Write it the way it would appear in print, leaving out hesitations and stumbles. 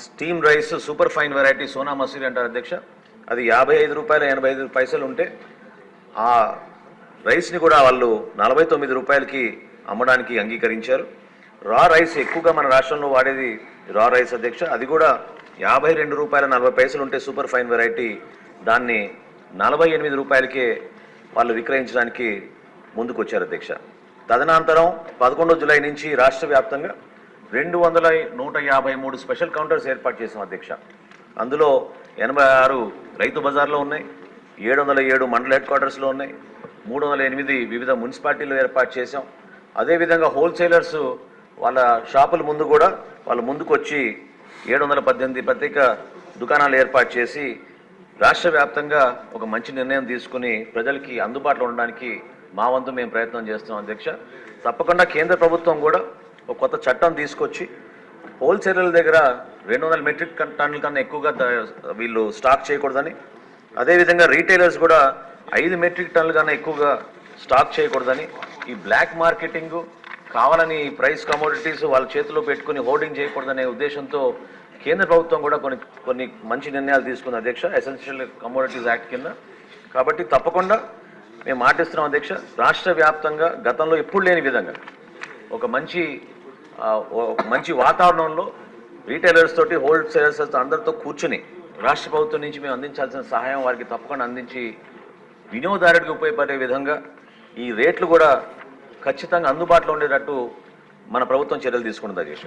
Steam rice super fine variety Sona Masuri అంటారు అధ్యక్ష. అది 55 రూపాయలు 85 పైసలు ఉంటే ఆ రైస్ని కూడా వాళ్ళు 49 రూపాయలకి అమ్మడానికి అంగీకరించారు. రా రైస్ ఎక్కువగా మన రాష్ట్రంలో వాడేది రా రైస్ అధ్యక్ష. అది కూడా 52 రూపాయల 40 పైసలు ఉంటే సూపర్ ఫైన్ వెరైటీ దాన్ని 48 రూపాయలకే వాళ్ళు విక్రయించడానికి ముందుకు వచ్చారు అధ్యక్ష. తదనంతరం 11 జూలై నుంచి రాష్ట్ర వ్యాప్తంగా 153 స్పెషల్ కౌంటర్స్ ఏర్పాటు చేసాం అధ్యక్ష. అందులో 86 రైతు బజార్లో ఉన్నాయి, 707 మండల హెడ్ క్వార్టర్స్లో ఉన్నాయి, 308 వివిధ మున్సిపాలిటీలు ఏర్పాటు చేశాం. అదేవిధంగా హోల్సేలర్స్ వాళ్ళ షాపుల ముందు కూడా వాళ్ళు ముందుకు వచ్చి 718 ప్రత్యేక దుకాణాలు ఏర్పాటు చేసి రాష్ట్ర వ్యాప్తంగా ఒక మంచి నిర్ణయం తీసుకుని ప్రజలకి అందుబాటులో ఉండడానికి మా వంతు మేము ప్రయత్నం చేస్తున్నాం అధ్యక్ష. తప్పకుండా కేంద్ర ప్రభుత్వం కూడా ఒక కొత్త చట్టం తీసుకొచ్చి హోల్సేలర్ల దగ్గర 200 మెట్రిక్ టన్నుల కన్నా ఎక్కువగా వీళ్ళు స్టాక్ చేయకూడదని, అదేవిధంగా రీటైలర్స్ కూడా 5 మెట్రిక్ టన్నుల కన్నా ఎక్కువగా స్టాక్ చేయకూడదని, ఈ బ్లాక్ మార్కెటింగ్ కావాలని ప్రైస్ కమోడిటీస్ వాళ్ళ చేతిలో పెట్టుకుని హోర్డింగ్ చేయకూడదనే ఉద్దేశంతో కేంద్ర ప్రభుత్వం కూడా కొన్ని మంచి నిర్ణయాలు తీసుకుంది అధ్యక్ష, ఎసెన్షియల్ కమోడిటీస్ యాక్ట్ కింద. కాబట్టి తప్పకుండా మేము మాటిస్తున్నాం అధ్యక్ష, రాష్ట్ర వ్యాప్తంగా గతంలో ఎప్పుడు లేని విధంగా ఒక మంచి వాతావరణంలో రీటైలర్స్ తోటి హోల్సేలర్స్ అందరితో కూర్చుని రాష్ట్ర ప్రభుత్వం నుంచి మేము అందించాల్సిన సహాయం వారికి తప్పకుండా అందించి వినియోగదారుడికి ఉపయోగపడే విధంగా ఈ రేట్లు కూడా ఖచ్చితంగా అందుబాటులో ఉండేటట్టు మన ప్రభుత్వం చర్యలు తీసుకుంటుంది అధ్యక్ష.